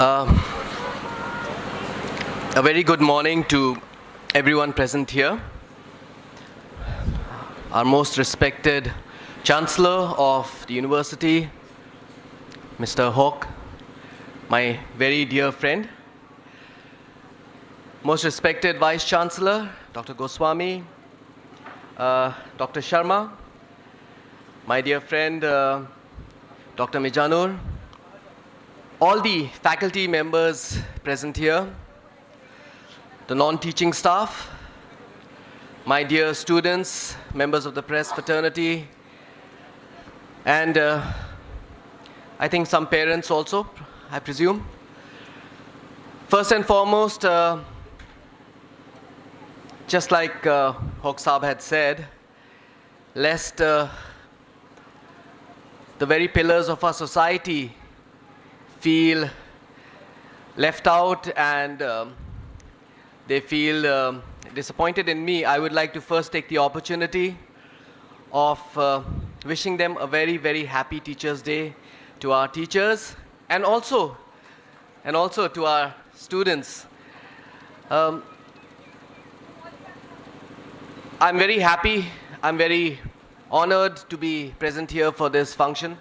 Um, a very good morning to everyone present here. Our most respected Chancellor of the University, Mr. Hawk, my very dear friend. Most respected Vice Chancellor, Dr. Goswami, Dr. Sharma, my dear friend, Dr. Mijanur, all the faculty members present here, the non-teaching staff, my dear students, members of the press fraternity, and I think some parents also, I presume. First and foremost, just like Hawk Saab had said, lest the very pillars of our society feel left out and they feel disappointed in me, I would like to first take the opportunity of wishing them a very, very happy Teachers' Day to our teachers and also to our students. I'm very happy, I'm very honored to be present here for this function.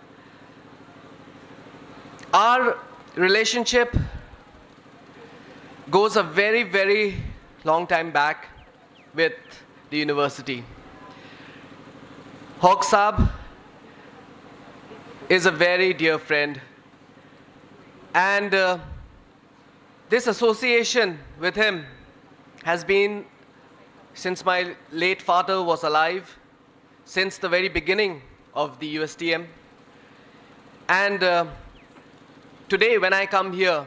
Our relationship goes a very, very long time back with the university. Hawk Saab is a very dear friend, and this association with him has been since my late father was alive, since the very beginning of the USTM. And today, when I come here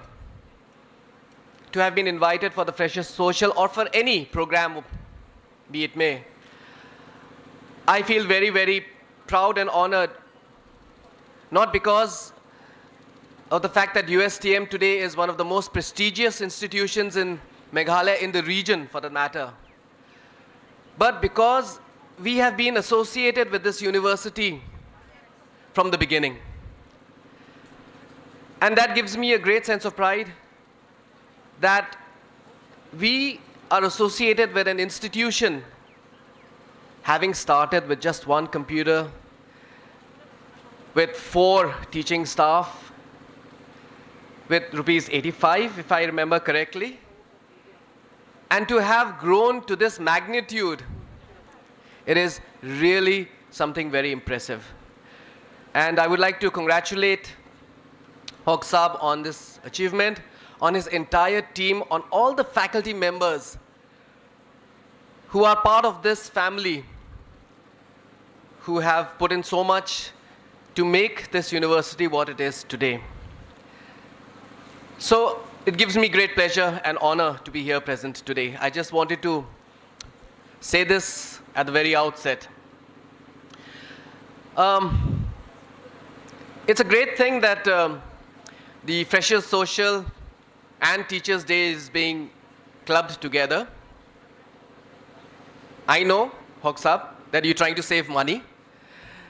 to have been invited for the Freshers Social or for any program, be it may, I feel very, very proud and honored, not because of the fact that USTM today is one of the most prestigious institutions in Meghalaya, in the region for that matter, but because we have been associated with this university from the beginning. And that gives me a great sense of pride that we are associated with an institution having started with just one computer, with 4 teaching staff, with rupees 85, if I remember correctly, and to have grown to this magnitude, it is really something very impressive. And I would like to congratulate Hawk Saab on this achievement, on his entire team, on all the faculty members who are part of this family, who have put in so much to make this university what it is today. So it gives me great pleasure and honor to be here present today. I just wanted to say this at the very outset. It's a great thing that the Freshers Social and Teachers' Day is being clubbed together. I know, Hawk Saab, that you're trying to save money.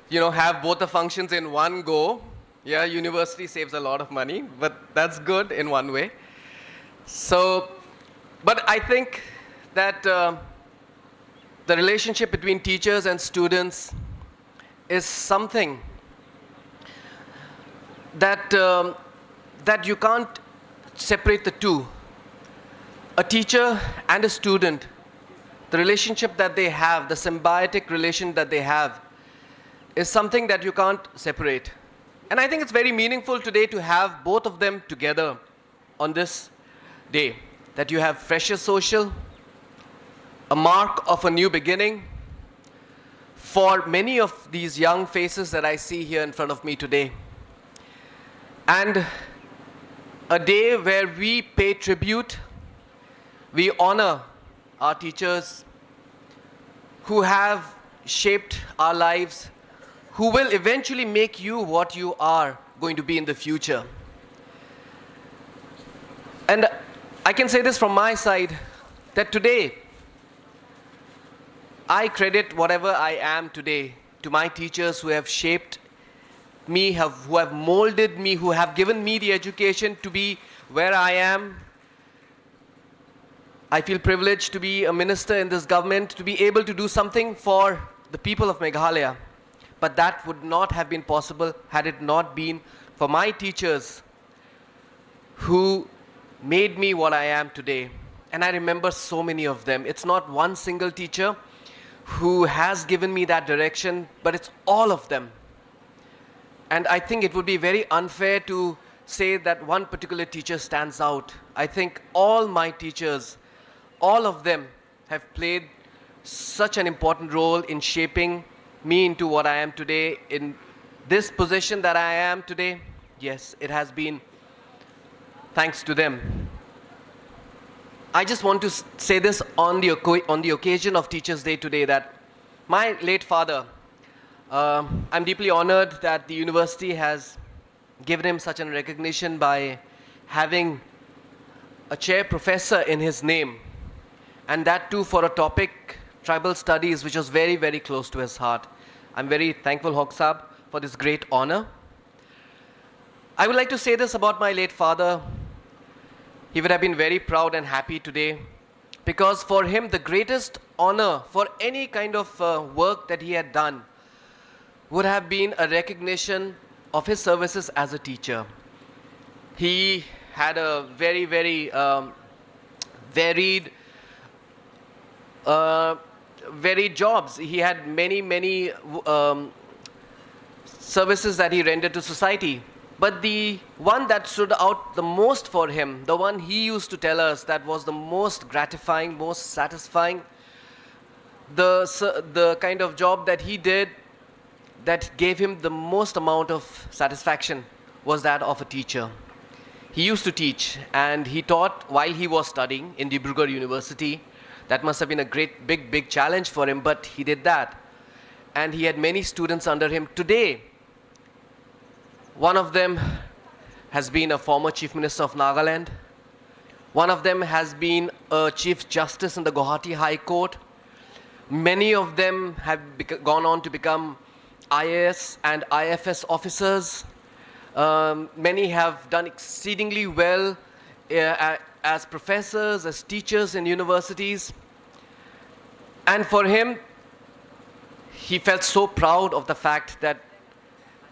You know, have both the functions in one go. Yeah, university saves a lot of money, but that's good in one way. So, but I think that the relationship between teachers and students is something that that you can't separate the two. A teacher and a student, the relationship that they have, the symbiotic relation that they have, is something that you can't separate. And I think it's very meaningful today to have both of them together on this day, that you have Freshers Social, a mark of a new beginning for many of these young faces that I see here in front of me today. And a day where we pay tribute, we honor our teachers who have shaped our lives, who will eventually make you what you are going to be in the future. And I can say this from my side, that today, I credit whatever I am today to my teachers who have shaped me, who have molded me, who have given me the education to be where I am, I feel privileged to be a minister in this government, to be able to do something for the people of Meghalaya. But that would not have been possible had it not been for my teachers who made me what I am today. And I remember so many of them. It's not one single teacher who has given me that direction, but it's all of them. And I think it would be very unfair to say that one particular teacher stands out. I think all my teachers, all of them have played such an important role in shaping me into what I am today, in this position that I am today. Yes, it has been thanks to them. I just want to say this on the occasion of Teachers' Day today, that my late father, I'm deeply honored that the university has given him such a recognition by having a chair professor in his name, and that too for a topic, tribal studies, which was very, very close to his heart. I'm very thankful, Hoksab, for this great honor. I would like to say this about my late father. He would have been very proud and happy today, because for him the greatest honor for any kind of work that he had done would have been a recognition of his services as a teacher. He had a very, very varied jobs. He had many, many services that he rendered to society. But the one that stood out the most for him, the one he used to tell us that was the most gratifying, most satisfying, the kind of job that he did that gave him the most amount of satisfaction was that of a teacher. He used to teach, and he taught while he was studying in Dibrugarh University. That must have been a great, big challenge for him, but he did that. And he had many students under him. Today, one of them has been a former Chief Minister of Nagaland. One of them has been a Chief Justice in the Guwahati High Court. Many of them have gone on to become IAS and IFS officers. Many have done exceedingly well as professors, as teachers in universities. And for him, he felt so proud of the fact that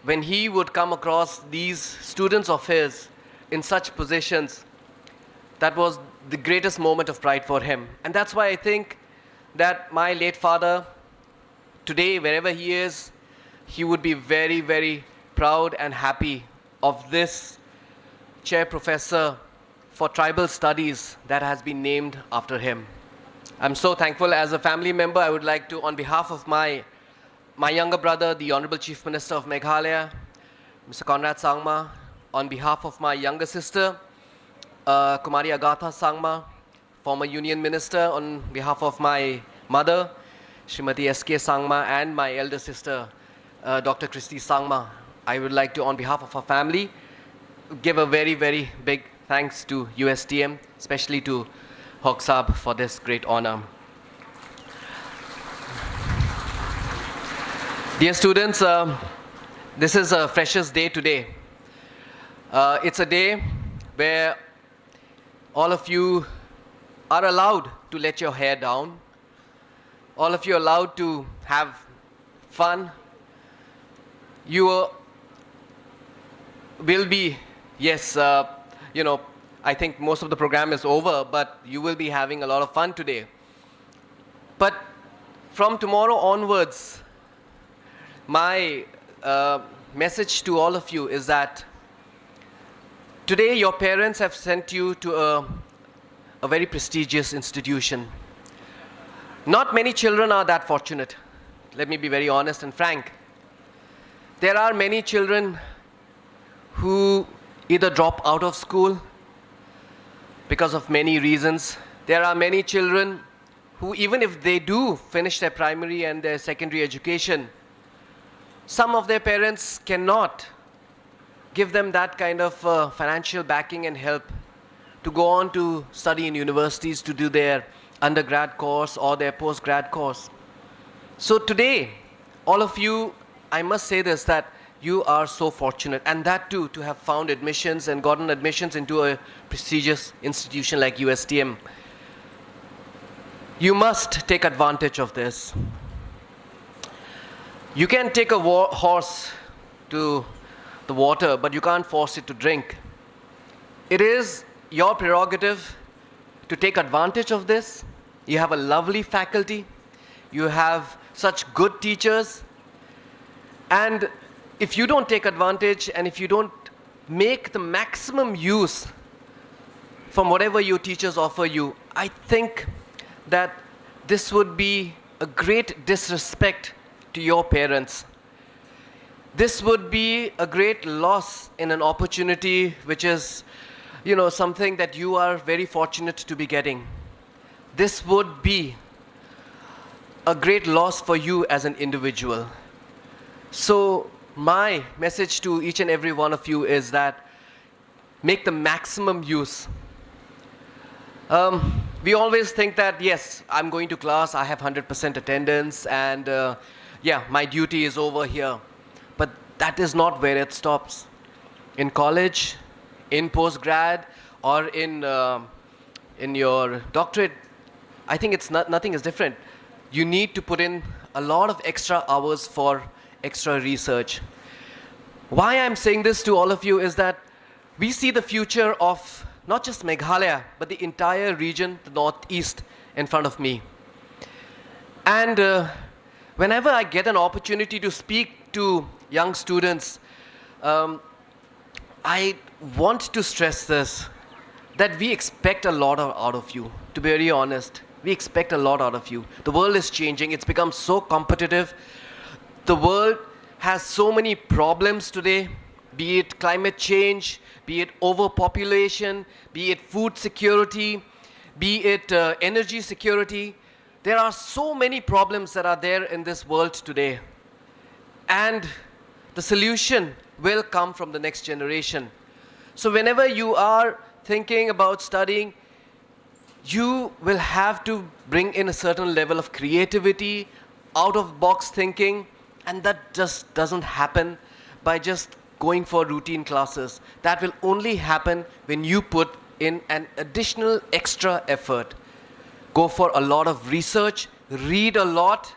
when he would come across these students of his in such positions, that was the greatest moment of pride for him. And that's why I think that my late father, today, wherever he is, he would be very, very proud and happy of this chair professor for tribal studies that has been named after him. I'm so thankful. As a family member, I would like to, on behalf of my younger brother, the Honorable Chief Minister of Meghalaya, Mr. Conrad Sangma, on behalf of my younger sister, Kumari Agatha Sangma, former Union Minister, on behalf of my mother, Srimati S.K. Sangma, and my elder sister, Dr. Christy Sangma, I would like to, on behalf of our family, give a very, very big thanks to USTM, especially to Hoksab for this great honor. Dear students, this is a Freshers' Day today. It's a day where all of you are allowed to let your hair down. All of you are allowed to have fun. You will be, yes, I think most of the program is over, but you will be having a lot of fun today. But from tomorrow onwards, my message to all of you is that today your parents have sent you to a very prestigious institution. Not many children are that fortunate. Let me be very honest and frank. There are many children who either drop out of school because of many reasons. There are many children who, even if they do finish their primary and their secondary education, some of their parents cannot give them that kind of financial backing and help to go on to study in universities, to do their undergrad course or their postgrad course. So today, all of you, I must say this, that you are so fortunate. And that too, to have found admissions and gotten admissions into a prestigious institution like USTM. You must take advantage of this. You can take a horse to the water, but you can't force it to drink. It is your prerogative to take advantage of this. You have a lovely faculty. You have such good teachers. And if you don't take advantage and if you don't make the maximum use from whatever your teachers offer you, I think that this would be a great disrespect to your parents. This would be a great loss in an opportunity which is, something that you are very fortunate to be getting. This would be a great loss for you as an individual. So my message to each and every one of you is that make the maximum use. We always think that, yes, I'm going to class, I have 100% attendance, and my duty is over here. But that is not where it stops. In college, in postgrad, or in your doctorate, I think nothing is different. You need to put in a lot of extra hours for extra research. Why I'm saying this to all of you is that we see the future of not just Meghalaya, but the entire region, the Northeast, in front of me. And whenever I get an opportunity to speak to young students, I want to stress this, that we expect a lot out of you, to be very honest. We expect a lot out of you. The world is changing. It's become so competitive. The world has so many problems today, be it climate change, be it overpopulation, be it food security, be it energy security. There are so many problems that are there in this world today. And the solution will come from the next generation. So whenever you are thinking about studying, you will have to bring in a certain level of creativity, out-of-box thinking, and that just doesn't happen by just going for routine classes. That will only happen when you put in an additional extra effort. Go for a lot of research, read a lot.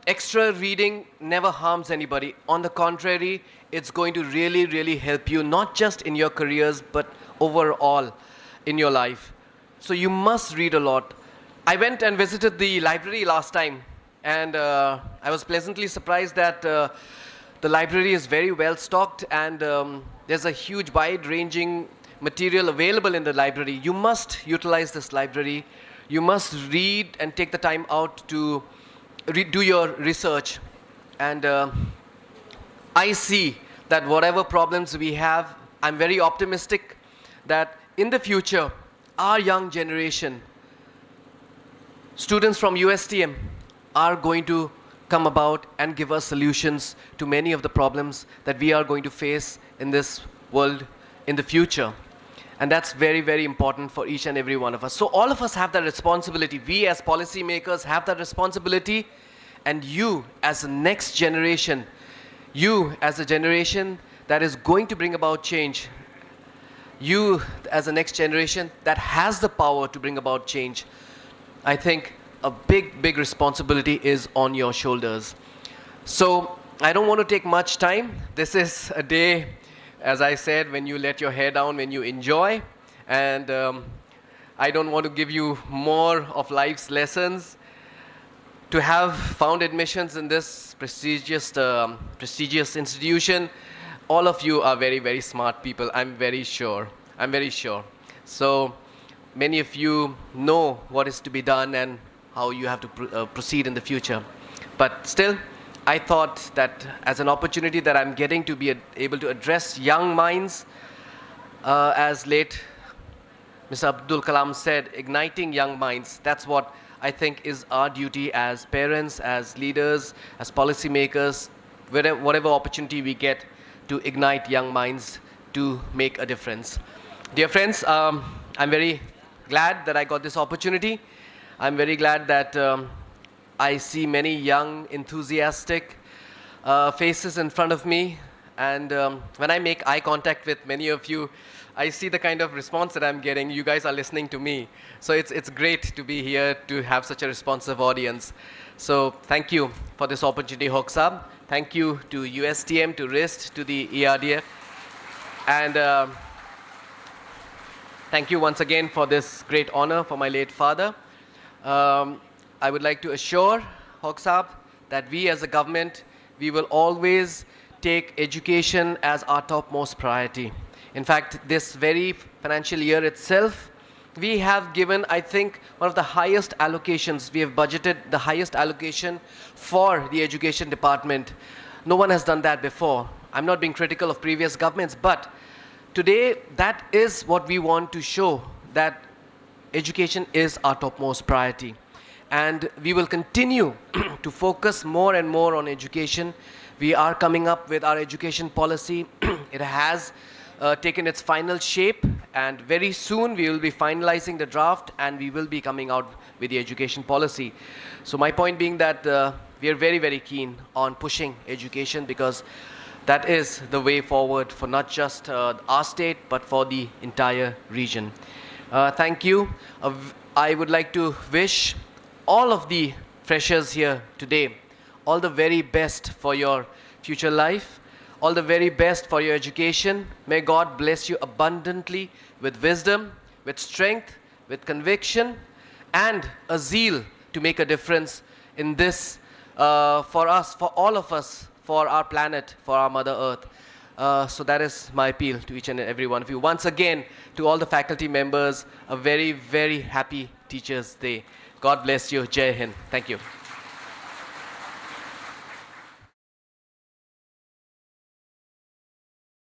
Extra reading never harms anybody. On the contrary, it's going to really, really help you, not just in your careers, but overall in your life. So you must read a lot. I went and visited the library last time, and I was pleasantly surprised that the library is very well stocked, and there's a huge wide-ranging material available in the library. You must utilize this library. You must read and take the time out to do your research. And I see that whatever problems we have, I'm very optimistic that in the future, our young generation, students from USTM, are going to come about and give us solutions to many of the problems that we are going to face in this world in the future. And that's very, very important for each and every one of us. So all of us have that responsibility. We as policymakers have that responsibility. And you as the next generation, you as a generation that is going to bring about change, you as the next generation that has the power to bring about change, I think a big, big responsibility is on your shoulders. So I don't want to take much time. This is a day, as I said, when you let your hair down, when you enjoy. And I don't want to give you more of life's lessons. To have found admissions in this prestigious institution, all of you are very, very smart people. I'm very sure. So many of you know what is to be done and how you have to proceed in the future. But still, I thought that as an opportunity that I'm getting to be able to address young minds, as late Mr. Abdul Kalam said, igniting young minds, that's what I think is our duty as parents, as leaders, as policymakers, whatever opportunity we get to ignite young minds to make a difference. Dear friends, I'm very glad that I got this opportunity. I'm very glad that I see many young, enthusiastic faces in front of me. And when I make eye contact with many of you, I see the kind of response that I'm getting. You guys are listening to me. So it's great to be here, to have such a responsive audience. So thank you for this opportunity, Hoksab. Thank you to USTM, to RIST, to the ERDF. And thank you once again for this great honor for my late father. I would like to assure Hoksab that we as a government, we will always take education as our topmost priority. In fact, this very financial year itself, we have given, I think, one of the highest allocations. We have budgeted the highest allocation for the education department. No one has done that before. I'm not being critical of previous governments, but today, that is what we want to show, that education is our topmost priority. And we will continue to focus more and more on education. We are coming up with our education policy. It has taken its final shape, and very soon we will be finalizing the draft, and we will be coming out with the education policy. So my point being that we are very, very keen on pushing education, because that is the way forward for not just our state, but for the entire region. Thank you. I would like to wish all of the freshers here today all the very best for your future life, all the very best for your education. May God bless you abundantly with wisdom, with strength, with conviction, and a zeal to make a difference in this for us, for all of us, for our planet, for our Mother Earth. So that is my appeal to each and every one of you. Once again, to all the faculty members, a very, very happy Teachers' Day. God bless you. Jai Hind. Thank you.